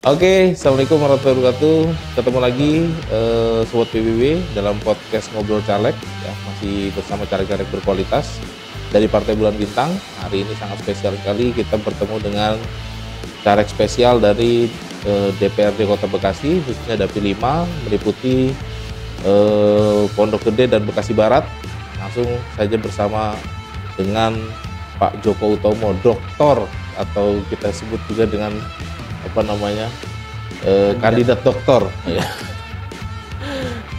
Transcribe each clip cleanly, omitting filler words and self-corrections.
Oke, Assalamualaikum warahmatullahi wabarakatuh. Ketemu lagi Sobat PBB dalam podcast Ngobrol Caleg. Ya, masih bersama caleg-caleg berkualitas dari Partai Bulan Bintang. Hari ini sangat spesial sekali kita bertemu dengan caleg spesial dari DPRD Kota Bekasi, khususnya Dapil 5, meliputi Pondok Gede dan Bekasi Barat. Langsung saja bersama dengan Pak Joko Utomo, doktor atau kita sebut juga dengan kandidat doktor.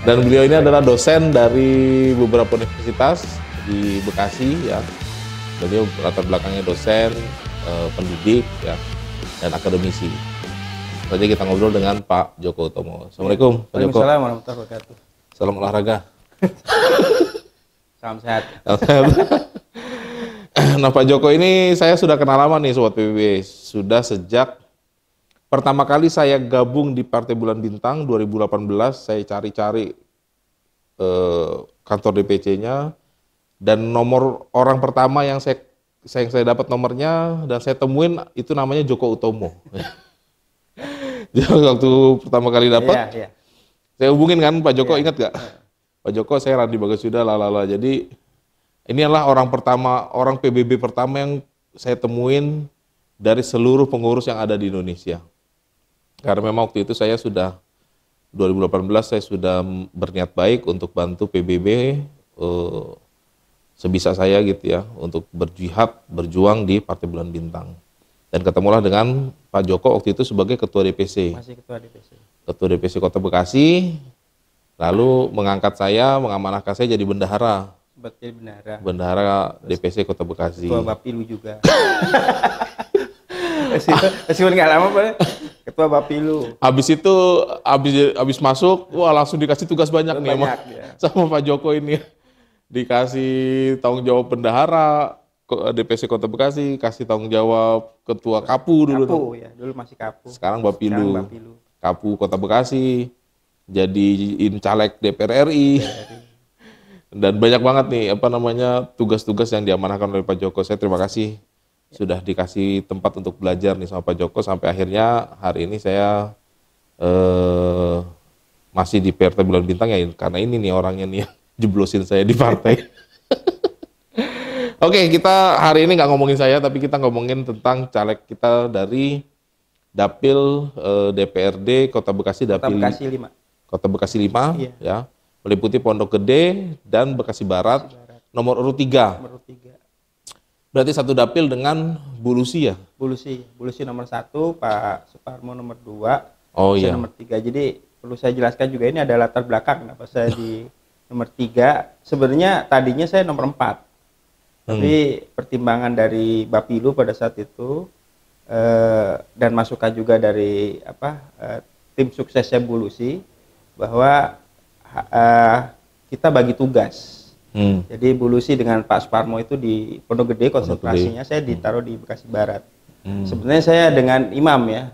Dan beliau ini adalah dosen dari beberapa universitas di Bekasi ya. Beliau latar belakangnya dosen, pendidik ya, dan akademisi. Saja kita ngobrol dengan Pak Joko Utomo. Assalamualaikum Pak Joko. Waalaikumsalam warahmatullahi wabarakatuh. Salam olahraga. Salam sehat. Nah Pak Joko ini saya sudah kenal lama nih Sobat PBB. Sudah sejak pertama kali saya gabung di Partai Bulan Bintang 2018, saya cari-cari kantor DPC-nya, dan nomor orang pertama yang saya dapat nomornya dan saya temuin itu namanya Joko Utomo. Jadi waktu pertama kali dapat, Iya. saya hubungin kan Pak Joko, Iya. ingat gak? Pak Joko, saya Randi Bagasuda, lalala. Jadi ini adalah orang PBB pertama yang saya temuin dari seluruh pengurus yang ada di Indonesia. Karena memang waktu itu saya sudah 2018 saya sudah berniat baik untuk bantu PBB sebisa saya gitu ya, untuk berjihad, berjuang di Partai Bulan Bintang. Dan ketemulah dengan Pak Joko waktu itu sebagai Ketua DPC. Masih Ketua DPC. Ketua DPC Kota Bekasi, lalu mengangkat saya, mengamanahkan saya jadi bendahara. Sebagai bendahara. Bendahara DPC Kota Bekasi. Ketua Bapilu juga. Meskipun nggak lama Pak. Ketua Bapilu. Habis itu, habis masuk, wah langsung dikasih tugas banyak nih sama Pak Joko ini. Dikasih tanggung jawab bendahara DPC Kota Bekasi, kasih tanggung jawab ketua Kapu dulu. Kapu ya, dulu masih Kapu. Sekarang Bapilu. Sekarang Bapilu. Kapu Kota Bekasi, jadiin caleg DPR RI. Dan banyak banget nih tugas-tugas yang diamanahkan oleh Pak Joko. Saya terima kasih sudah dikasih tempat untuk belajar nih sama Pak Joko, sampai akhirnya hari ini saya masih di Partai Bulan Bintang ya, karena ini nih orangnya nih yang jeblosin saya di partai. Oke, kita hari ini nggak ngomongin saya, tapi kita ngomongin tentang caleg kita dari Dapil DPRD Kota Bekasi, Dapil Kota Bekasi 5 iya. Ya, meliputi Pondok Gede dan Bekasi Barat, nomor urut 3. Berarti satu dapil dengan Bu Lucy ya? Bu Lucy nomor 1, Pak Suparmo nomor 2, Oh saya iya. nomor 3. Jadi perlu saya jelaskan juga ini ada latar belakang kenapa saya di nomor 3. Sebenarnya tadinya saya nomor 4. Tapi pertimbangan dari Bapilu pada saat itu dan masukan juga dari tim suksesnya Bu Lucy bahwa kita bagi tugas. Jadi Bu Lucy dengan Pak Suparmo itu di Pondok Gede, konsentrasinya saya ditaruh di Bekasi Barat. Sebenarnya saya dengan Imam ya.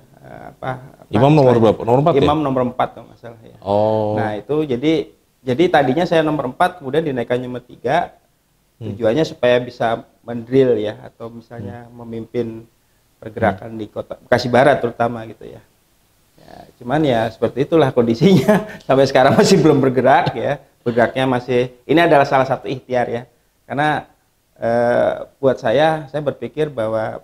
Imam nomor berapa? Nomor 4 Imam ya? nomor 4 kalau nggak salah ya. Oh. Nah itu jadi tadinya saya nomor 4, kemudian dinaikkan nomor 3. Tujuannya supaya bisa mendrill ya, atau misalnya memimpin pergerakan di Kota Bekasi Barat terutama gitu ya. Cuman ya seperti itulah kondisinya. Sampai sekarang masih belum bergerak ya. Bergeraknya masih, ini adalah salah satu ikhtiar ya, karena buat saya berpikir bahwa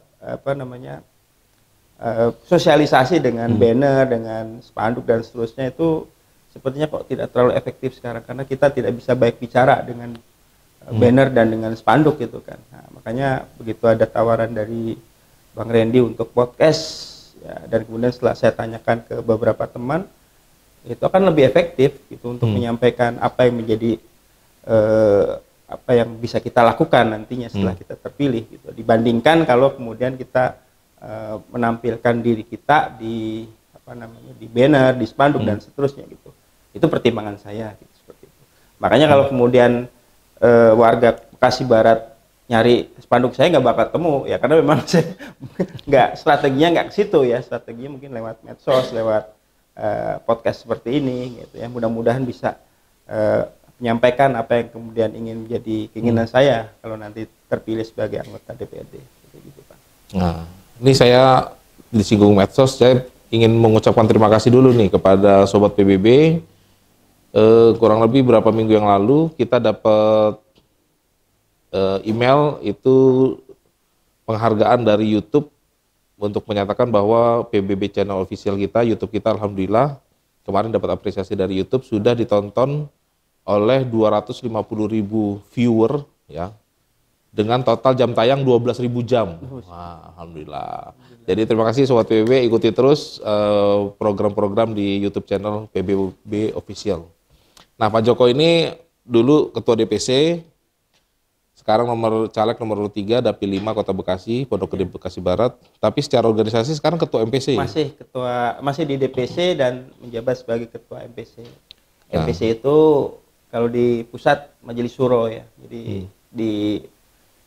sosialisasi dengan banner, dengan spanduk dan seterusnya itu sepertinya kok tidak terlalu efektif sekarang, karena kita tidak bisa baik bicara dengan banner dan dengan spanduk gitu kan. Nah, makanya begitu ada tawaran dari Bang Randy untuk podcast ya, dan kemudian setelah saya tanyakan ke beberapa teman, itu akan lebih efektif gitu untuk menyampaikan apa yang menjadi apa yang bisa kita lakukan nantinya setelah kita terpilih gitu, dibandingkan kalau kemudian kita menampilkan diri kita di di banner, di spanduk dan seterusnya gitu. Itu pertimbangan saya gitu, seperti itu. Makanya kalau kemudian warga Bekasi Barat nyari spanduk saya nggak bakal ketemu ya, karena memang saya strateginya nggak ke situ ya, strateginya mungkin lewat medsos, lewat podcast seperti ini gitu ya. Mudah-mudahan bisa menyampaikan apa yang kemudian ingin menjadi keinginan saya kalau nanti terpilih sebagai anggota DPRD gitu Pak. Nah, ini saya disinggung medsos, saya ingin mengucapkan terima kasih dulu nih kepada Sobat PBB. Kurang lebih berapa minggu yang lalu kita dapat email itu penghargaan dari YouTube untuk menyatakan bahwa PBB channel official kita, YouTube kita alhamdulillah kemarin dapat apresiasi dari YouTube sudah ditonton oleh 250.000 viewer ya. Dengan total jam tayang 12.000 jam. Wah, alhamdulillah. Jadi terima kasih Sobat PBB, ikuti terus program-program di YouTube channel PBB Official. Nah, Pak Joko ini dulu Ketua DPC, sekarang caleg nomor 3 Dapil 5 Kota Bekasi, Pondok Gede Bekasi Barat. Tapi secara organisasi sekarang Ketua MPC. Masih di DPC dan menjabat sebagai Ketua MPC. MPC itu kalau di pusat Majelis Syuro ya. Jadi di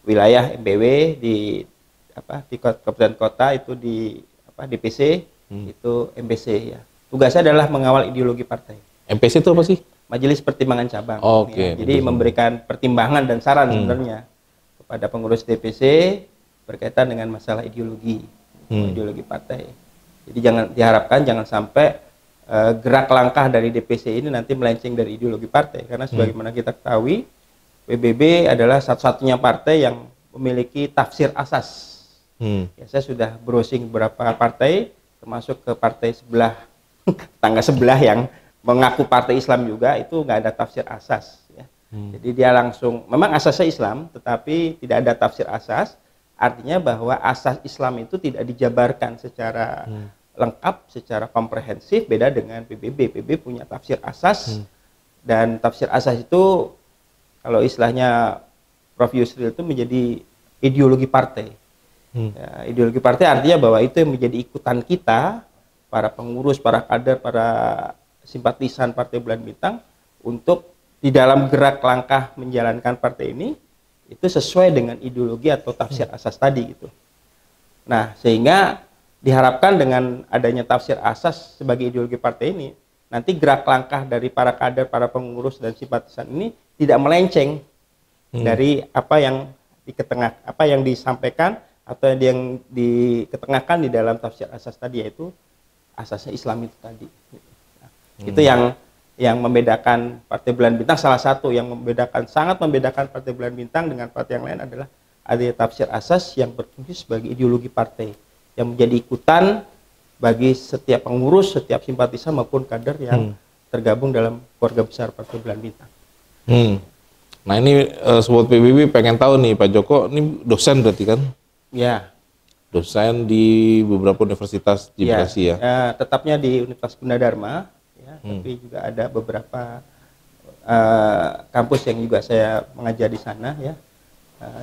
wilayah MPW di kabupaten kota itu di DPC itu MPC ya. Tugasnya adalah mengawal ideologi partai. MPC itu apa sih? Majelis Pertimbangan Cabang. Oke. Ya. Jadi memberikan pertimbangan dan saran sebenarnya kepada pengurus DPC berkaitan dengan masalah ideologi partai. Jadi diharapkan jangan sampai gerak langkah dari DPC ini nanti melenceng dari ideologi partai, karena sebagaimana kita ketahui PBB adalah satu-satunya partai yang memiliki tafsir asas. Ya, saya sudah browsing beberapa partai, termasuk ke partai sebelah, tangga sebelah yang mengaku partai Islam juga, itu nggak ada tafsir asas. Ya. Jadi dia langsung, memang asasnya Islam, tetapi tidak ada tafsir asas, artinya bahwa asas Islam itu tidak dijabarkan secara lengkap, secara komprehensif, beda dengan PBB. PBB punya tafsir asas, dan tafsir asas itu kalau istilahnya Prof. Yusril itu menjadi ideologi partai. Ya, ideologi partai artinya bahwa itu yang menjadi ikutan kita, para pengurus, para kader, para simpatisan Partai Bulan Bintang, untuk di dalam gerak langkah menjalankan partai ini, itu sesuai dengan ideologi atau tafsir asas tadi gitu. Nah, sehingga diharapkan dengan adanya tafsir asas sebagai ideologi partai ini, nanti gerak langkah dari para kader, para pengurus dan simpatisan ini tidak melenceng dari apa yang disampaikan atau yang diketengahkan di dalam tafsir asas tadi, yaitu asasnya Islam itu tadi. Nah, itu yang membedakan Partai Bulan Bintang, salah satu yang sangat membedakan Partai Bulan Bintang dengan partai yang lain adalah ada tafsir asas yang berfungsi sebagai ideologi partai yang menjadi ikutan bagi setiap pengurus, setiap simpatisan maupun kader yang tergabung dalam keluarga besar Partai Bulan Bintang. Nah ini Sobat PBB pengen tahu nih, Pak Joko ini dosen berarti kan? Ya. Dosen di beberapa universitas di Bekasi ya? Tetapnya di Universitas Gunadarma, ya, tapi juga ada beberapa kampus yang juga saya mengajar di sana ya,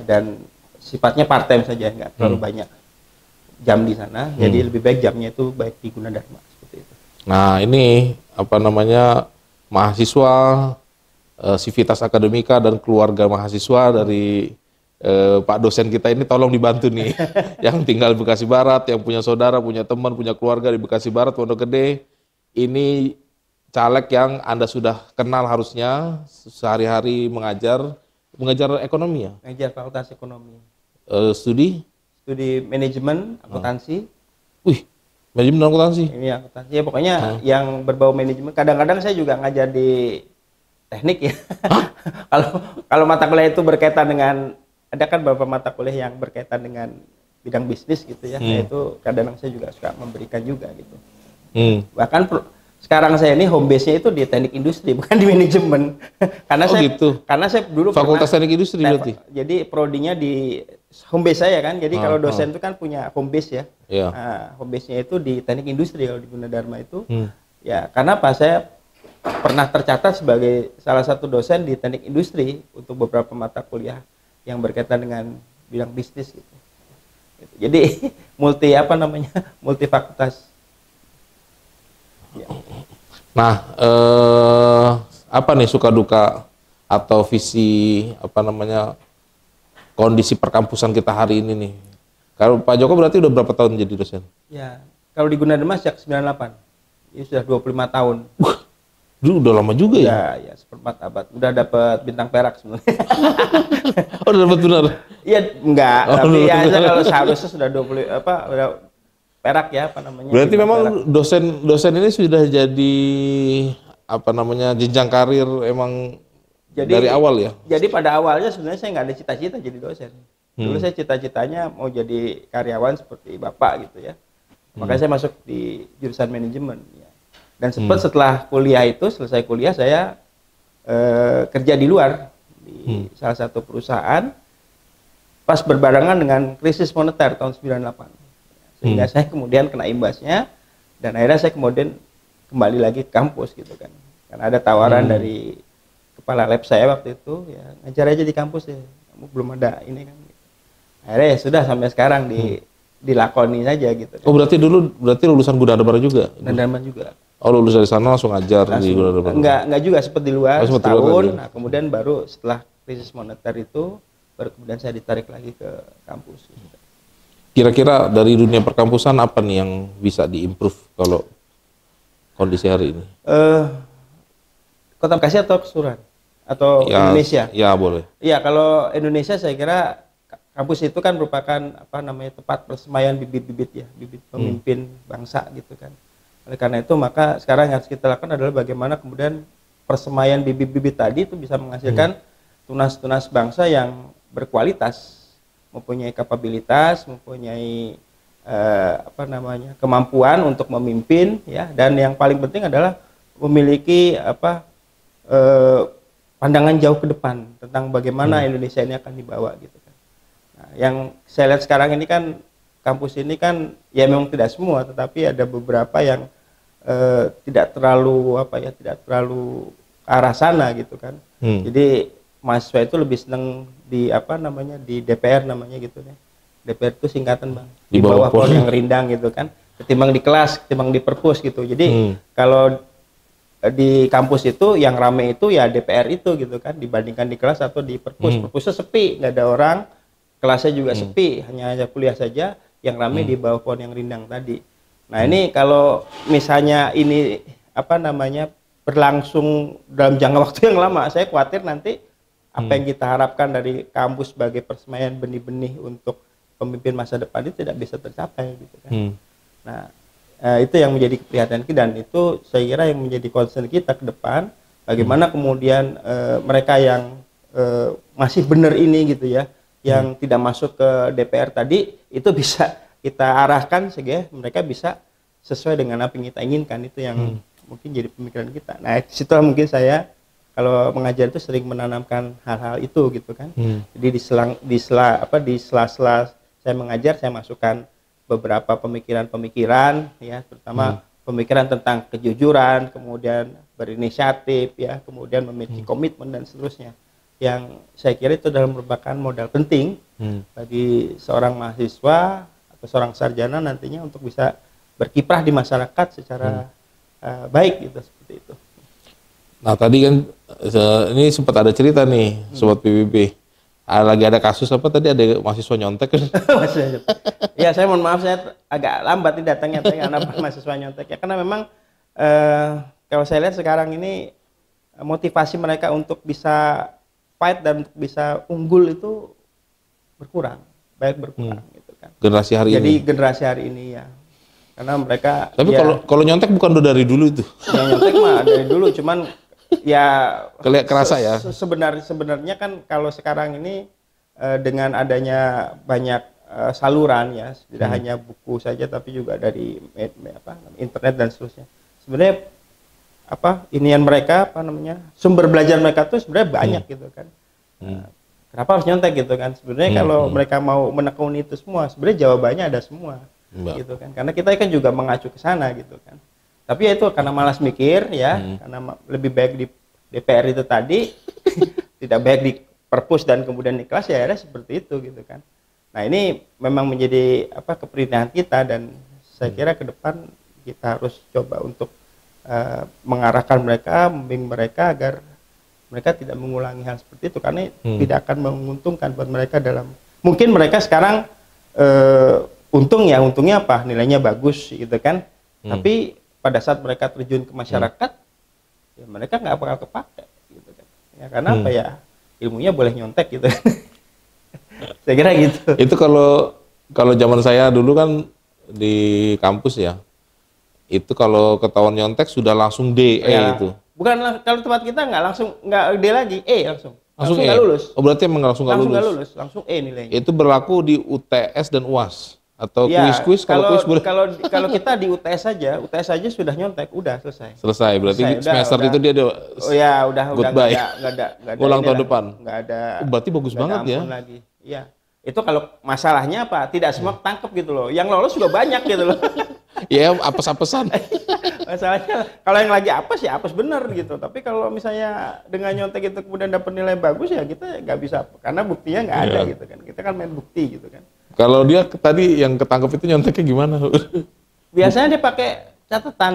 dan sifatnya part time saja, nggak terlalu banyak jam di sana, jadi lebih baik jamnya itu baik di Gunadarma seperti itu. Nah ini apa namanya, mahasiswa Civitas Akademika dan keluarga mahasiswa dari Pak dosen kita ini tolong dibantu nih, yang tinggal di Bekasi Barat, yang punya saudara, punya teman, punya keluarga di Bekasi Barat, Pondok Gede, ini caleg yang Anda sudah kenal harusnya, sehari-hari mengajar ekonomi ya? Mengajar fakultas ekonomi. Studi manajemen akuntansi. Wih, manajemen akuntansi? Ini akuntansi, ya pokoknya yang berbau manajemen. Kadang-kadang saya juga ngajar di teknik ya. Kalau mata kuliah itu berkaitan dengan, ada kan beberapa mata kuliah yang berkaitan dengan bidang bisnis gitu ya. Nah itu kadang-kadang saya juga suka memberikan juga gitu. Bahkan sekarang saya ini home base-nya itu di teknik industri, bukan di manajemen. Karena saya dulu fakultas teknik industri berarti. Jadi prodinya di home base saya kan. Jadi kalau dosen itu kan punya home base ya. Nah, home base-nya itu di teknik industri kalau di Gunadarma itu. Ya, karena apa? Saya pernah tercatat sebagai salah satu dosen di teknik industri untuk beberapa mata kuliah yang berkaitan dengan bidang bisnis gitu. Jadi multi fakultas. Ya. Nah, apa nih suka duka atau visi kondisi perkampusan kita hari ini nih? Kalau Pak Joko berarti udah berapa tahun jadi dosen? Ya, kalau di Gunadarma sejak 98, ini sudah 25 tahun. Dulu udah lama juga ya? Ya, seperempat abad. Udah dapat bintang perak sebenarnya. Oh, udah dapat benar? Iya, enggak. Tapi ya kalau seharusnya sudah perak ya, apa namanya. Berarti timah memang perak. dosen ini sudah jadi apa namanya jenjang karir emang dari awal ya? Jadi pada awalnya sebenarnya saya nggak ada cita-cita jadi dosen. Dulu saya cita-citanya mau jadi karyawan seperti Bapak gitu ya. Makanya saya masuk di jurusan manajemen. Ya. Dan sempat setelah kuliah itu, selesai kuliah saya kerja di luar. Di salah satu perusahaan. Pas berbarengan dengan krisis moneter tahun 98. Sehingga saya kemudian kena imbasnya. Dan akhirnya saya kemudian kembali lagi ke kampus gitu kan. Karena ada tawaran dari kepala lab saya waktu itu, ya ngajar aja di kampus ya. Kamu belum ada ini kan. Akhirnya ya sudah sampai sekarang dilakoni saja gitu. Oh berarti lulusan Gunadarma juga? Gunadarma juga. Oh lulus dari sana langsung ngajar di Gunadarma? Enggak juga, sempat di luar setahun. Nah kemudian baru setelah krisis moneter itu, baru kemudian saya ditarik lagi ke kampus. Kira-kira dari dunia perkampusan apa nih yang bisa diimprove kalau kondisi hari ini? Kota Bekasi atau keseluruhan? Atau ya, Indonesia? Ya boleh. Iya kalau Indonesia saya kira kampus itu kan merupakan apa namanya tempat persemaian bibit-bibit ya, bibit pemimpin bangsa gitu kan. Oleh karena itu maka sekarang yang harus kita lakukan adalah bagaimana kemudian persemaian bibit-bibit tadi itu bisa menghasilkan tunas-tunas bangsa yang berkualitas, mempunyai kapabilitas, mempunyai apa namanya kemampuan untuk memimpin ya, dan yang paling penting adalah memiliki apa pandangan jauh ke depan tentang bagaimana Indonesia ini akan dibawa gitu kan. Nah, yang saya lihat sekarang ini kan kampus ini kan ya memang tidak semua, tetapi ada beberapa yang tidak terlalu tidak terlalu ke arah sana gitu kan. Jadi mahasiswa itu lebih senang di di DPR namanya gitu ya. DPR itu singkatan Bang. Di bawah pohon yang rindang gitu kan. Ketimbang di kelas, ketimbang di perpus gitu. Jadi kalau di kampus itu yang rame itu ya DPR itu gitu kan, dibandingkan di kelas atau di perpus. Perpusnya sepi, nggak ada orang, kelasnya juga sepi, hanya kuliah saja, yang rame di bawah pohon yang rindang tadi. Nah ini kalau misalnya ini berlangsung dalam jangka waktu yang lama, saya khawatir nanti apa yang kita harapkan dari kampus sebagai persemaian benih-benih untuk pemimpin masa depan itu tidak bisa tercapai gitu kan. Nah itu yang menjadi keprihatinan kita, dan itu saya kira yang menjadi concern kita ke depan, bagaimana kemudian mereka yang masih benar ini gitu ya, yang tidak masuk ke DPR tadi itu bisa kita arahkan sehingga mereka bisa sesuai dengan apa yang kita inginkan. Itu yang mungkin jadi pemikiran kita. Nah disitulah mungkin saya kalau mengajar itu sering menanamkan hal-hal itu gitu kan. Jadi di sela-sela saya mengajar, saya masukkan beberapa pemikiran-pemikiran ya, terutama pemikiran tentang kejujuran, kemudian berinisiatif ya, kemudian memiliki komitmen dan seterusnya, yang saya kira itu adalah merupakan modal penting bagi seorang mahasiswa atau seorang sarjana nantinya untuk bisa berkiprah di masyarakat secara baik gitu, seperti itu. Nah tadi kan ini sempat ada cerita nih Sobat PBB, lagi ada kasus apa tadi, ada mahasiswa nyontek kan? Ya saya mohon maaf, saya agak lambat nih datangnya karena mahasiswa nyontek ya, karena memang kalau saya lihat sekarang ini motivasi mereka untuk bisa fight dan untuk bisa unggul itu berkurang gitu kan. Generasi hari ini. Jadi generasi hari ini ya, karena mereka. Tapi ya, kalau nyontek bukan dari dulu itu. Yang nyontek mah dari dulu, cuman ya kerasa ya. Sebenarnya kan kalau sekarang ini dengan adanya banyak saluran ya, tidak hanya buku saja tapi juga dari internet dan seterusnya. Sebenarnya inian mereka sumber belajar mereka tuh sebenarnya banyak gitu kan. Kenapa harus nyontek gitu kan? Sebenarnya kalau mereka mau menekuni itu semua, sebenarnya jawabannya ada semua. Gitu kan. Karena kita kan juga mengacu ke sana gitu kan. Tapi ya itu karena malas mikir ya, karena lebih baik di DPR itu tadi, tidak baik di perpus dan kemudian di kelas, ya akhirnya seperti itu gitu kan. Nah ini memang menjadi keprihatinan kita, dan saya kira ke depan kita harus coba untuk mengarahkan mereka, membimbing mereka agar mereka tidak mengulangi hal seperti itu, karena tidak akan menguntungkan buat mereka dalam, mungkin mereka sekarang untungnya apa, nilainya bagus gitu kan, tapi pada saat mereka terjun ke masyarakat ya mereka nggak bakal kepake gitu kan ya, karena apa ya, ilmunya boleh nyontek gitu. Saya kira gitu. Itu kalau zaman saya dulu kan di kampus ya, itu kalau ketahuan nyontek sudah langsung DE Ya, itu. bukan kalau tempat kita nggak D lagi, langsung Langsung nggak E? lulus. Oh berarti emang langsung nggak Langsung nggak lulus? lulus, langsung nilainya. Itu berlaku di UTS dan UAS? Atau Ya, kuis-kuis, kalau kuis boleh? kalau kita di UTS saja sudah nyontek, udah selesai. Selesai, berarti Selesai, semester udah. itu dia ada Oh ya, udah goodbye. nggak ada Ulang tahun inilah, depan. nggak ada. Oh, berarti bagus nggak ada banget ya. ampun lagi. Iya. Itu kalau masalahnya apa? Tidak semua tangkep gitu loh. Yang lolos juga banyak gitu loh. Ya apes-apesan. Masalahnya kalau yang lagi apes ya apes bener gitu. Tapi kalau misalnya dengan nyontek itu kemudian dapat nilai bagus ya kita nggak bisa karena buktinya nggak ada gitu kan. Kita kan main bukti gitu kan. Kalau dia tadi yang ketangkep itu nyonteknya gimana? Biasanya dia pakai catatan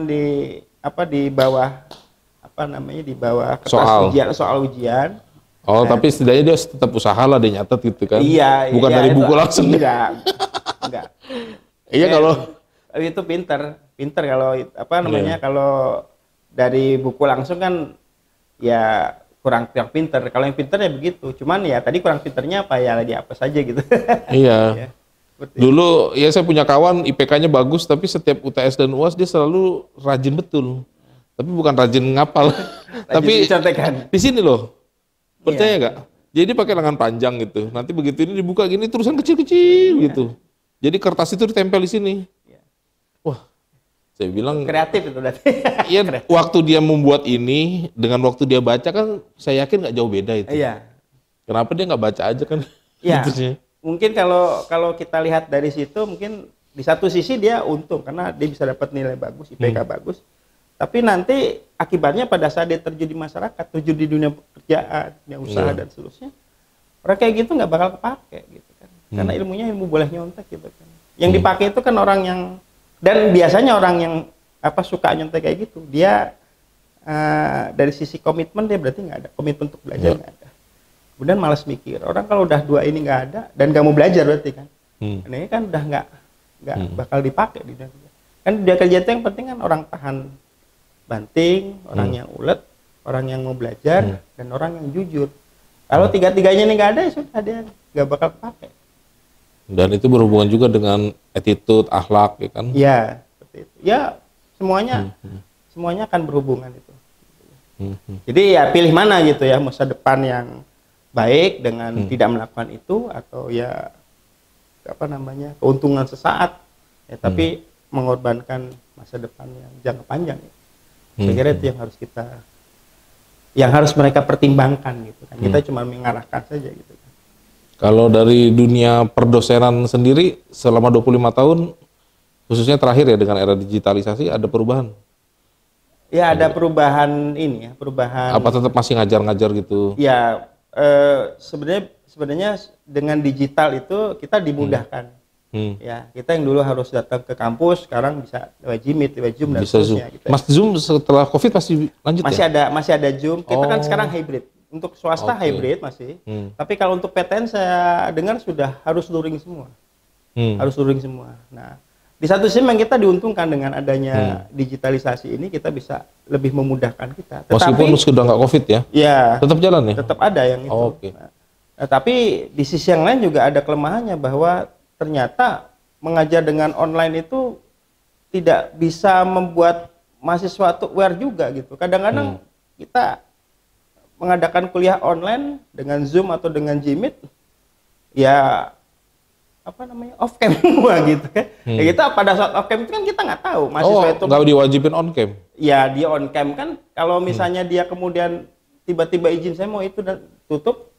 di bawah di bawah kertas soal ujian. Oh, tapi setidaknya dia tetap usaha lah dia nyatet gitu kan? Iya. Bukan dari buku langsung. Enggak. Iya kalau itu pinter kalau kalau dari buku langsung kan ya kurang pinter. Kalau yang pinter ya begitu. Cuman ya tadi kurang pinternya apa ya lagi apa saja gitu. Iya. Dulu ya saya punya kawan IPK-nya bagus tapi setiap UTS dan UAS dia selalu rajin betul. Tapi bukan rajin ngapal. Tapi di sini loh. Percaya nggak? Jadi pakai lengan panjang gitu. Nanti begitu ini dibuka gini tulisan kecil-kecil gitu. Jadi kertas itu ditempel di sini. Wah, saya bilang kreatif itu berarti. Iya, waktu dia membuat ini dengan waktu dia baca kan saya yakin nggak jauh beda itu. Iya. Kenapa dia nggak baca aja kan? Iya. Gitu. Mungkin kalau kita lihat dari situ mungkin di satu sisi dia untung karena dia bisa dapat nilai bagus, IPK bagus. Tapi nanti akibatnya pada saat dia terjun di masyarakat, terjun di dunia pekerjaan, dunia usaha dan seterusnya, orang kayak gitu nggak bakal kepake gitu kan. Karena ilmunya ilmu boleh nyontek gitu kan. Yang dipakai itu kan orang yang dan biasanya orang yang suka nyontek kayak gitu, dia dari sisi komitmen dia berarti nggak ada komitmen untuk belajar nggak ada. Kemudian malas mikir. Orang kalau udah dua ini nggak ada dan nggak mau belajar berarti kan. Ini kan udah nggak bakal dipakai di dunia kerja. Kan dia kerja itu yang penting kan orang tahan banting, orang yang ulet, orang yang mau belajar, dan orang yang jujur. Kalau tiga-tiganya ini nggak ada, ya sudah dia nggak bakal pakai. Dan itu berhubungan juga dengan attitude, akhlak, ya kan? Ya, seperti itu. Ya, semuanya akan berhubungan itu. Jadi ya pilih mana gitu ya, masa depan yang baik dengan tidak melakukan itu, atau ya keuntungan sesaat, ya, tapi mengorbankan masa depan yang jangka panjang. Ya. Saya kira itu yang harus mereka pertimbangkan gitu kan. Kita cuma mengarahkan saja gitu kan. Kalau dari dunia perdosenan sendiri selama 25 tahun khususnya terakhir ya dengan era digitalisasi ada perubahan? Ya ada perubahan perubahan. Apa tetap masih ngajar-ngajar gitu? Ya sebenarnya dengan digital itu kita dimudahkan. Ya, kita yang dulu harus datang ke kampus, sekarang bisa lewat Jimit, lewat Zoom dan seterusnya. Mas Zoom setelah COVID pasti lanjut masih ada Zoom. Kita kan sekarang hybrid. Untuk swasta hybrid masih. Tapi kalau untuk PTN saya dengar sudah harus luring semua. Harus luring semua. Nah, di satu sisi memang kita diuntungkan dengan adanya digitalisasi ini, kita bisa lebih memudahkan kita. Meskipun sudah nggak COVID ya? Ya. Tetap jalan ya? Tetap ada yang itu. Nah, tapi di sisi yang lain juga ada kelemahannya bahwa ternyata mengajar dengan online itu tidak bisa membuat mahasiswa itu aware juga gitu. Kadang-kadang kita mengadakan kuliah online dengan Zoom atau dengan Jimit, ya off cam semua gitu kan. Ya kita pada saat off cam itu kan kita nggak tahu mahasiswa itu nggak diwajibin on cam. Ya dia on cam kan. Kalau misalnya dia kemudian tiba-tiba izin saya mau itu dan tutup,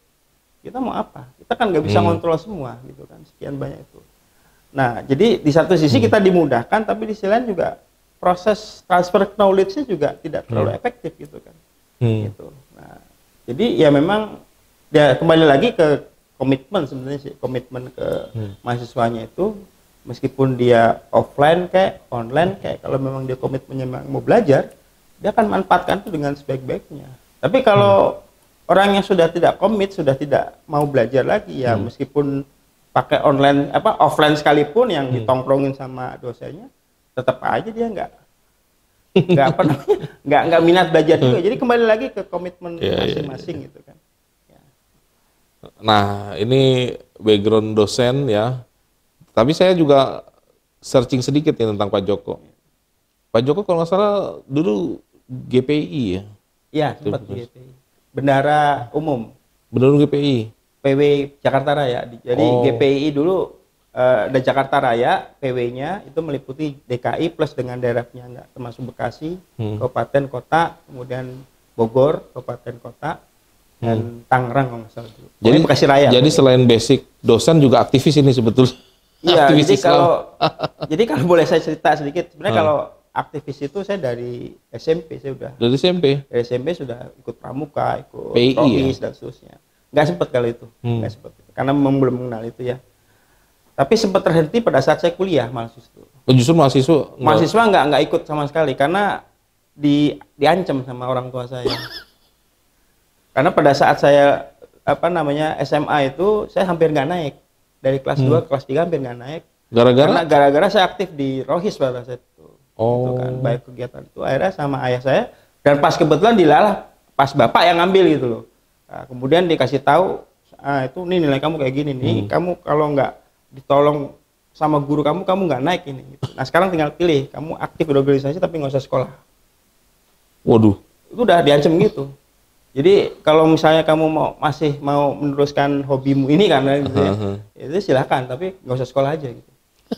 kita mau apa? Kita kan nggak bisa ngontrol semua gitu kan, sekian banyak itu. Nah, jadi di satu sisi kita dimudahkan, tapi di sisi lain juga proses transfer knowledge-nya juga tidak terlalu efektif gitu kan. Gitu. Nah, jadi ya memang ya kembali lagi ke komitmen sebenarnya sih, komitmen ke mahasiswanya itu, meskipun dia offline kayak online kayak, kalau memang dia komitmennya mau belajar, dia akan manfaatkan itu dengan sebaik-baiknya. Tapi kalau orang yang sudah tidak komit, sudah tidak mau belajar lagi, ya meskipun pakai online offline sekalipun yang ditongkrongin sama dosennya, tetap aja dia nggak minat belajar juga. Jadi kembali lagi ke komitmen masing-masing gitu kan. Ya. Nah, ini background dosen ya. Tapi saya juga searching sedikit ya tentang Pak Joko. Pak Joko kalau nggak salah dulu GPI ya? Iya, sempat di GPI. Bendahara Umum. Bendahara GPI? PW Jakarta Raya. Jadi GPI dulu dan Jakarta Raya, PW-nya itu meliputi DKI plus dengan daerah penyangga, termasuk Bekasi, kabupaten kota, kemudian Bogor, kabupaten kota, dan Tangerang kalau nggak salah dulu. Jadi Bekasi Raya. Jadi selain basic dosen juga aktivis ini sebetulnya. Iya, jadi kalau boleh saya cerita sedikit, sebenarnya kalau aktivis itu saya dari SMP, saya udah. Dari SMP? Dari SMP sudah ikut pramuka, ikut PI Rohis ya? dan seterusnya. Nggak sempat kali itu, nggak sempat, karena memang belum mengenal itu ya. Tapi sempat terhenti pada saat saya kuliah malah justru. Justru mahasiswa nggak ikut sama sekali karena diancam sama orang tua saya. Karena pada saat saya SMA itu saya hampir nggak naik. Dari kelas 2 ke kelas 3 hampir nggak naik. Gara-gara saya aktif di Rohis pada saat itu. Gitu kan, baik kegiatan itu. Akhirnya sama ayah saya, dan pas kebetulan dilalah pas bapak yang ngambil gitu loh. Nah, kemudian dikasih tahu, itu nih nilai kamu kayak gini nih, kamu kalau nggak ditolong sama guru kamu nggak naik ini. Gitu. Nah sekarang tinggal pilih, kamu aktif di organisasi tapi nggak usah sekolah. Waduh. Itu udah diancam gitu. Jadi kalau misalnya kamu masih mau meneruskan hobimu ini kan, gitu ya, itu silahkan, tapi nggak usah sekolah aja gitu.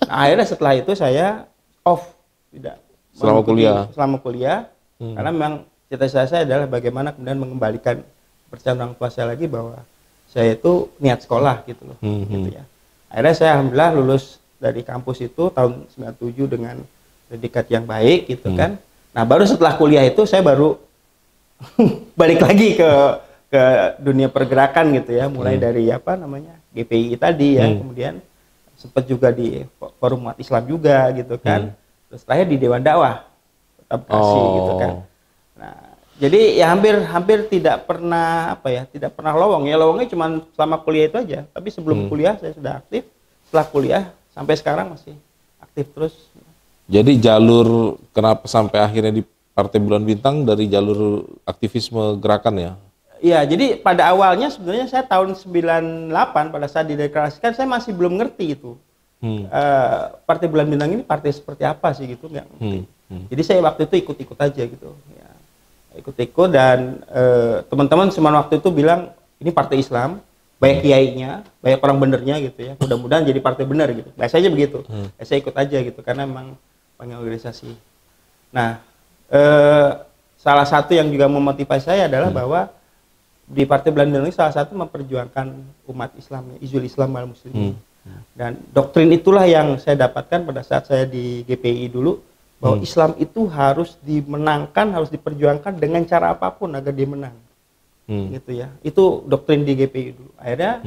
Nah, akhirnya setelah itu saya off, tidak selama kuliah, karena memang cita-cita saya adalah bagaimana kemudian mengembalikan kepercayaan orang tua saya lagi bahwa saya itu niat sekolah gitu loh, gitu ya. Akhirnya saya alhamdulillah lulus dari kampus itu tahun 97 dengan predikat yang baik gitu kan. Nah baru setelah kuliah itu saya baru balik lagi ke dunia pergerakan gitu ya, mulai dari GPI tadi ya, kemudian sempat juga di Forum Umat Islam juga gitu kan, terus terakhir di Dewan Dakwah Kota Bekasi gitu kan. Nah jadi ya hampir tidak pernah tidak pernah lowong ya, lowongnya cuma selama kuliah itu aja, tapi sebelum kuliah saya sudah aktif, setelah kuliah sampai sekarang masih aktif terus. Jadi jalur kenapa sampai akhirnya di Partai Bulan Bintang dari jalur aktivisme gerakan ya? Iya, jadi pada awalnya sebenarnya saya tahun 98 pada saat dideklarasikan saya masih belum ngerti itu. Partai Bulan Bintang ini partai seperti apa sih gitu, nggak ngerti. Jadi saya waktu itu ikut-ikut aja gitu. Ya, ikut-ikut dan teman-teman cuma waktu itu bilang ini partai Islam, banyak kiainya, banyak orang benernya gitu ya. Mudah-mudahan jadi partai bener gitu. Biasanya begitu. Saya ikut aja gitu karena memang pengen organisasi. Nah, salah satu yang juga memotivasi saya adalah bahwa di Partai Bulan Bintang ini salah satu memperjuangkan umat Islam, izul Islam wal Muslimin. Dan doktrin itulah yang saya dapatkan pada saat saya di GPI dulu, bahwa Islam itu harus dimenangkan, harus diperjuangkan dengan cara apapun agar dia menang. Gitu ya. Itu doktrin di GPI dulu. Akhirnya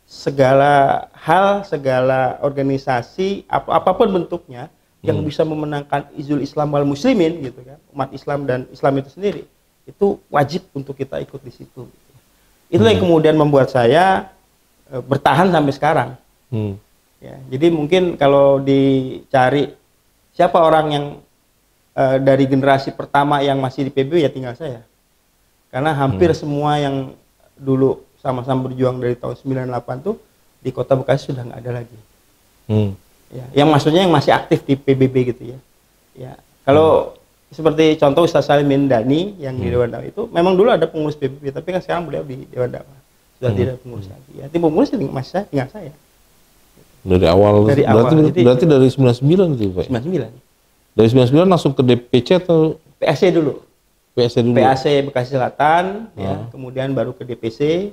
segala hal, segala organisasi apapun bentuknya yang bisa memenangkan izul Islam wal Muslimin gitu kan, umat Islam dan Islam itu sendiri, itu wajib untuk kita ikut di situ. Itulah yang kemudian membuat saya bertahan sampai sekarang. Ya, jadi mungkin kalau dicari siapa orang yang dari generasi pertama yang masih di PBB ya tinggal saya. Karena hampir semua yang dulu sama-sama berjuang dari tahun 98 tuh di Kota Bekasi sudah nggak ada lagi. Ya, yang maksudnya yang masih aktif di PBB gitu ya. Ya, kalau seperti contoh Ustaz Salim Dani yang di Dewan Dakwah itu memang dulu ada pengurus PBB, tapi kan sekarang beliau di Dewan Dakwah sudah tidak pengurus lagi. Ya, tim pengurus masih tinggal saya. Dari awal, berarti dari 99 gitu Pak? 99. Dari 99 langsung ke DPC atau? PAC dulu. PAC dulu? PAC Bekasi Selatan, ya, kemudian baru ke DPC.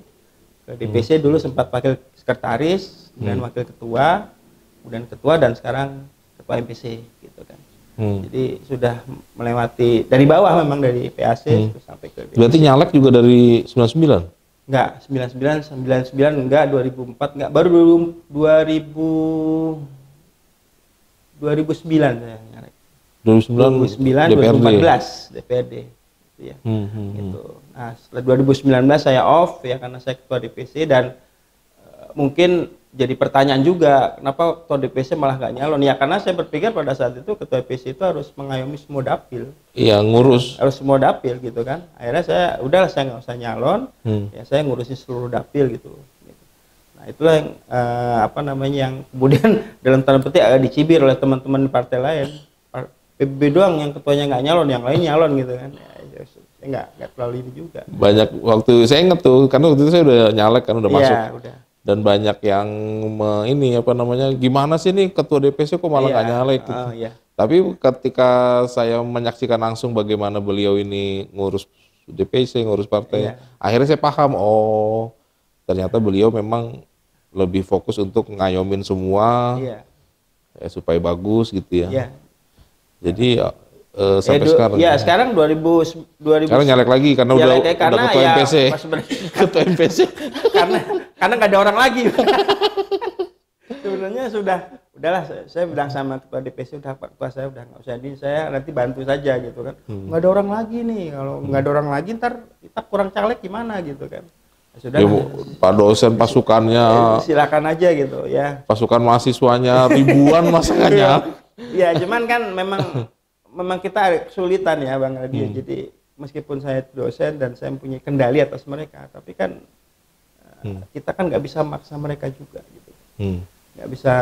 Ke DPC dulu sempat wakil sekretaris, kemudian wakil ketua, kemudian ketua, dan sekarang ketua MPC gitu kan. Jadi sudah melewati dari bawah memang dari PAC terus sampai ke DPC. Berarti nyalek juga dari 99? Enggak, 99 enggak, 2004 enggak, baru 2009 saya nyalek. 2009 2014 DPRD gitu ya. Gitu. Nah, setelah 2019 saya off ya karena saya ketua DPC, dan mungkin jadi pertanyaan juga kenapa ketua DPC malah nggak nyalon ya, karena saya berpikir pada saat itu ketua DPC itu harus mengayomi semua dapil. Iya, ngurus. Harus semua dapil gitu kan. Akhirnya saya nggak usah nyalon, ya saya ngurusin seluruh dapil gitu. Nah, itulah yang yang kemudian dalam tanda petik agak dicibir oleh teman-teman partai lain. PBB doang yang ketuanya nggak nyalon, yang lain nyalon gitu kan. Ya, saya nggak terlalu ini juga. Banyak waktu saya inget tuh, karena waktu itu saya udah nyalek kan, udah masuk. Udah. Dan banyak yang gimana sih nih ketua DPC kok malah nggak nyalek gitu. Tapi ketika saya menyaksikan langsung bagaimana beliau ini ngurus DPC, ngurus partai, akhirnya saya paham, oh ternyata beliau memang lebih fokus untuk ngayomin semua supaya bagus gitu ya. Jadi sampai sekarang. Ya sekarang 2000 sekarang nyalek lagi karena udah ketua MPC. Ketua MPC. karena nggak ada orang lagi. Sebenarnya udahlah saya bilang sama ketua DPC, udah Pak Ketua, saya udah nggak usah saya nanti bantu saja gitu kan. Nggak ada orang lagi nih, kalau nggak ada orang lagi ntar kita kurang caleg gimana gitu kan. Sudah ya, Pak dosen pasukannya silakan aja gitu ya. Pasukan mahasiswanya ribuan masa nggak nyalek. Ya cuman kan memang kita kesulitan ya Bang Raditya. Jadi meskipun saya dosen dan saya punya kendali atas mereka, tapi kan kita kan nggak bisa maksa mereka juga gitu. Nggak bisa,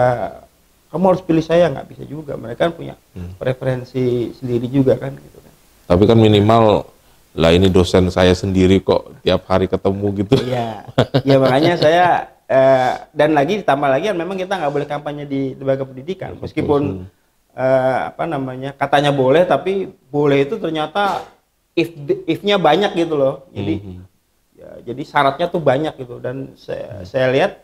kamu harus pilih saya, nggak bisa juga. Mereka kan punya preferensi sendiri juga kan gitu kan. Tapi kan minimal lah ini dosen saya sendiri kok tiap hari ketemu gitu. Iya, ya makanya saya dan lagi ditambah lagi kan memang kita nggak boleh kampanye di lembaga pendidikan, meskipun katanya boleh, tapi boleh itu ternyata if-nya banyak gitu loh. Jadi jadi syaratnya tuh banyak gitu, dan saya lihat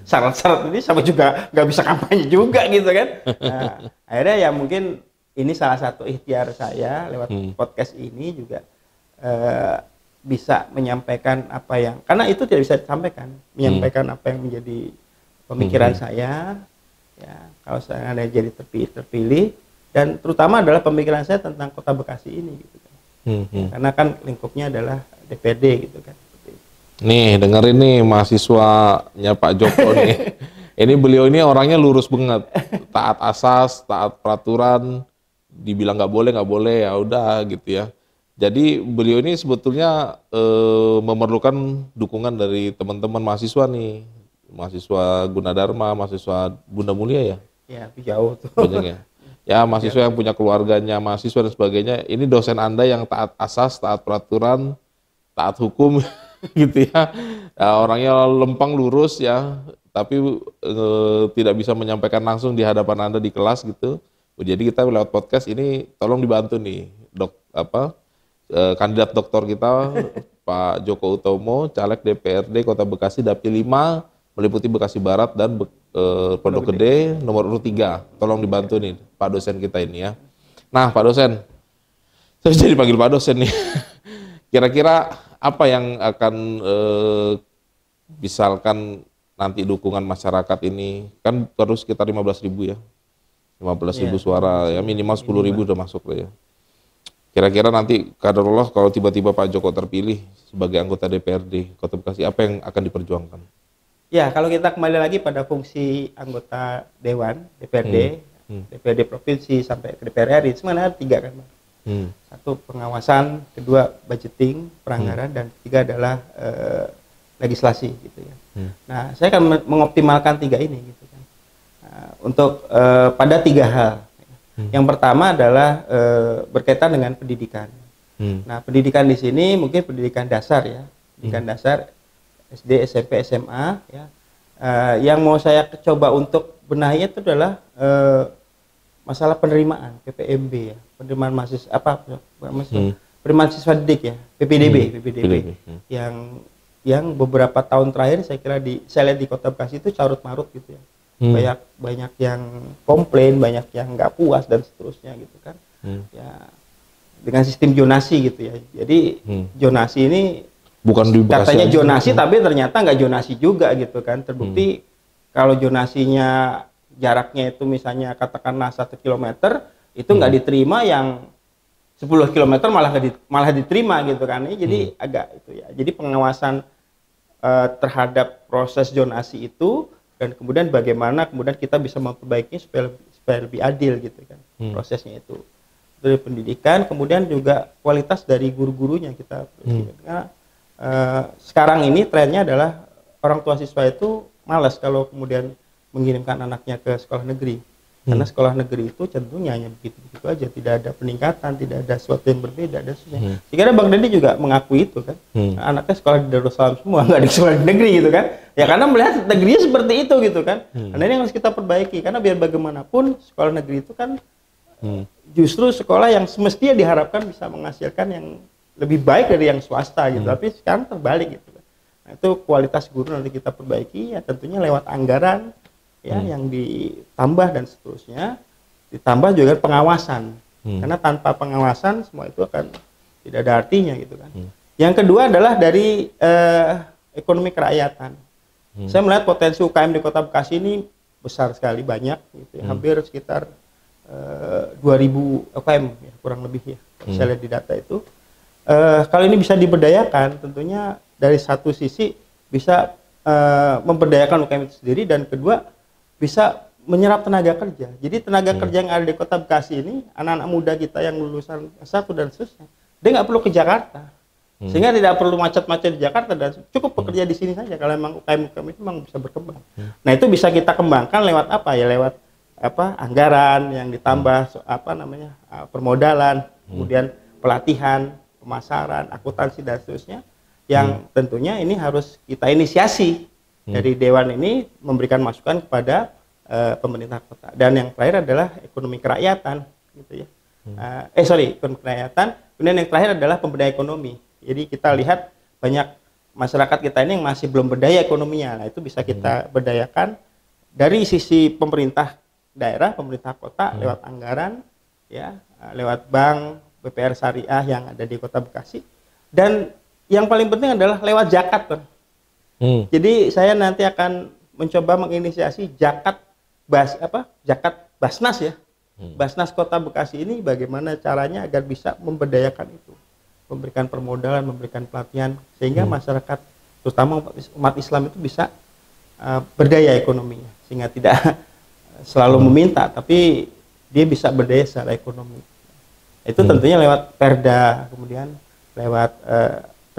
syarat-syarat ini sama juga nggak bisa kampanye juga gitu kan. Nah, akhirnya ya mungkin ini salah satu ikhtiar saya lewat podcast ini juga bisa menyampaikan apa yang, karena itu tidak bisa disampaikan, menyampaikan apa yang menjadi pemikiran saya ya, kalau saya ada jadi terpilih, dan terutama adalah pemikiran saya tentang Kota Bekasi ini gitu kan. Karena kan lingkupnya adalah DPRD gitu kan. Nih dengerin nih mahasiswanya Pak Joko nih. Ini beliau ini orangnya lurus banget, taat asas, taat peraturan, dibilang nggak boleh ya udah gitu ya. Jadi beliau ini sebetulnya memerlukan dukungan dari teman-teman mahasiswa nih, mahasiswa Gunadarma, mahasiswa Bunda Mulia ya. Ya, jauh tuh. Banyak ya. Ya mahasiswa yang punya keluarganya, mahasiswa dan sebagainya. Ini dosen Anda yang taat asas, taat peraturan, taat hukum gitu ya. Orangnya lempeng lurus ya, tapi tidak bisa menyampaikan langsung di hadapan Anda di kelas gitu. Jadi kita lewat podcast ini tolong dibantu nih, kandidat doktor kita Pak Joko Utomo, caleg DPRD Kota Bekasi Dapil 5, meliputi Bekasi Barat dan Pondok Gede nomor urut 3. Tolong dibantu nih Pak dosen kita ini ya. Nah Pak dosen, saya jadi panggil Pak dosen nih. Kira-kira apa yang akan misalkan nanti dukungan masyarakat ini, kan terus sekitar 15.000 ya, 15.000 suara ya, minimal 10.000 udah masuk lah ya. Kira-kira nanti kaderullah kalau tiba-tiba Pak Joko terpilih sebagai anggota DPRD Kota Bekasi, apa yang akan diperjuangkan? Ya, kalau kita kembali lagi pada fungsi anggota Dewan, DPRD, DPRD Provinsi sampai ke DPR RI, sebenarnya ada 3 kan, Bang. Satu pengawasan, kedua budgeting, peranggaran, dan ketiga adalah legislasi gitu ya. Nah, saya akan mengoptimalkan 3 ini gitu kan. Untuk pada 3 hal. Yang pertama adalah berkaitan dengan pendidikan. Nah, pendidikan di sini mungkin pendidikan dasar ya, pendidikan dasar SD, SMP, SMA ya. Yang mau saya coba untuk benahi itu adalah masalah penerimaan PPMB ya, penerimaan mahasiswa penerimaan siswa didik ya, PPDB. Yang beberapa tahun terakhir saya kira saya lihat di Kota Bekasi itu carut marut gitu ya. Banyak yang komplain, banyak yang nggak puas dan seterusnya gitu kan. Ya dengan sistem zonasi gitu ya. Jadi zonasi ini bukan di Bekasi katanya aja. Zonasi tapi ternyata nggak zonasi juga gitu kan. Terbukti kalau zonasinya jaraknya itu misalnya katakanlah 1 kilometer, itu nggak diterima, yang 10 kilometer malah diterima gitu kan. Jadi agak itu ya. Jadi pengawasan terhadap proses zonasi itu, dan kemudian bagaimana kemudian kita bisa memperbaikinya supaya lebih adil gitu kan prosesnya itu. Dari pendidikan, kemudian juga kualitas dari guru-gurunya kita. Karena sekarang ini trennya adalah orang tua siswa itu malas kalau kemudian mengirimkan anaknya ke sekolah negeri. Karena sekolah negeri itu cenderungnya hanya begitu-begitu aja, tidak ada peningkatan, tidak ada sesuatu yang berbeda dan sebagainya. Sehingga Bang Deddy juga mengakui itu kan, anaknya sekolah di Darussalam semua, nggak di sekolah di negeri gitu kan. Ya karena melihat negerinya seperti itu gitu kan. Karena ini yang harus kita perbaiki, karena biar bagaimanapun sekolah negeri itu kan justru sekolah yang semestinya diharapkan bisa menghasilkan yang lebih baik dari yang swasta gitu. Tapi sekarang terbalik gitu kan. Nah, itu kualitas guru nanti kita perbaiki ya tentunya lewat anggaran ya yang ditambah dan seterusnya, ditambah juga pengawasan karena tanpa pengawasan semua itu akan tidak ada artinya gitu kan. Yang kedua adalah dari ekonomi kerakyatan. Saya melihat potensi UKM di Kota Bekasi ini besar sekali, banyak gitu ya. Hampir sekitar 2000 UKM ya, kurang lebih ya saya lihat di data itu. Kalau ini bisa diberdayakan tentunya dari satu sisi bisa memberdayakan UKM itu sendiri, dan kedua bisa menyerap tenaga kerja. Jadi tenaga kerja yang ada di Kota Bekasi ini, anak-anak muda kita yang lulusan S1 dan seterusnya, dia nggak perlu ke Jakarta. Sehingga tidak perlu macet-macet di Jakarta dan cukup bekerja di sini saja kalau memang UKM itu memang bisa berkembang. Nah, itu bisa kita kembangkan lewat apa ya? Lewat anggaran yang ditambah permodalan, kemudian pelatihan, pemasaran, akuntansi dan seterusnya. Yang tentunya ini harus kita inisiasi dari Dewan ini, memberikan masukan kepada pemerintah kota. Dan yang terakhir adalah ekonomi kerakyatan, gitu ya. Ekonomi kerakyatan. Kemudian yang terakhir adalah pemberdayaan ekonomi. Jadi kita lihat banyak masyarakat kita ini yang masih belum berdaya ekonominya. Nah, itu bisa kita berdayakan dari sisi pemerintah daerah, pemerintah kota lewat anggaran, ya, lewat bank, BPR Syariah yang ada di Kota Bekasi. Dan yang paling penting adalah lewat zakat, Bang. Jadi saya nanti akan mencoba menginisiasi zakat Basnas ya. Basnas Kota Bekasi ini bagaimana caranya agar bisa memberdayakan itu. Memberikan permodalan, memberikan pelatihan sehingga masyarakat terutama umat Islam itu bisa berdaya ekonominya, sehingga tidak selalu meminta tapi dia bisa berdaya secara ekonomi. Itu tentunya lewat Perda, kemudian lewat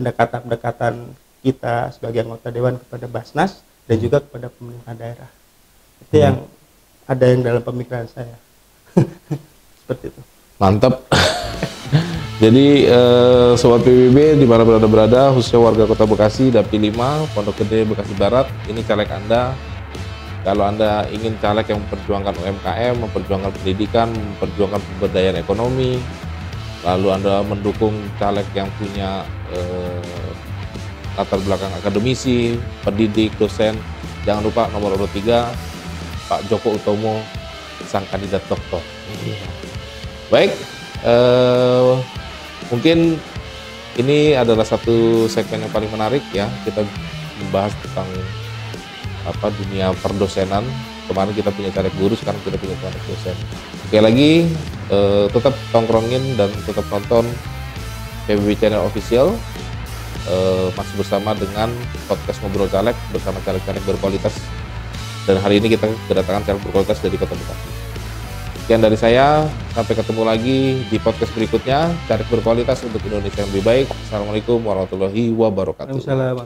pendekatan-pendekatan kita sebagai anggota Dewan kepada Basnas dan juga kepada pemerintah daerah. Itu yang ada yang dalam pemikiran saya. Seperti itu. Mantap. Jadi Sobat PBB di mana berada, khususnya warga Kota Bekasi, Dapil 5, Pondok Gede, Bekasi Barat, ini caleg Anda. Kalau Anda ingin caleg yang memperjuangkan UMKM, memperjuangkan pendidikan, memperjuangkan pemberdayaan ekonomi, lalu Anda mendukung caleg yang punya latar belakang akademisi, pendidik, dosen, jangan lupa nomor urut 3, Pak Joko Utomo, sang kandidat doktor. Baik, mungkin ini adalah satu segmen yang paling menarik ya, kita membahas tentang dunia perdosenan. Kemarin kita punya caleg guru, sekarang kita punya caleg dosen. Sekali lagi tetap tongkrongin dan tetap nonton PBB Channel Official, masih bersama dengan podcast Ngobrol Caleg bersama caleg-caleg berkualitas, dan hari ini kita kedatangan caleg berkualitas dari Kota Bekasi. Sekian dari saya, sampai ketemu lagi di podcast berikutnya, caleg berkualitas untuk Indonesia yang lebih baik. Assalamualaikum warahmatullahi wabarakatuh. Waalaikumsalam.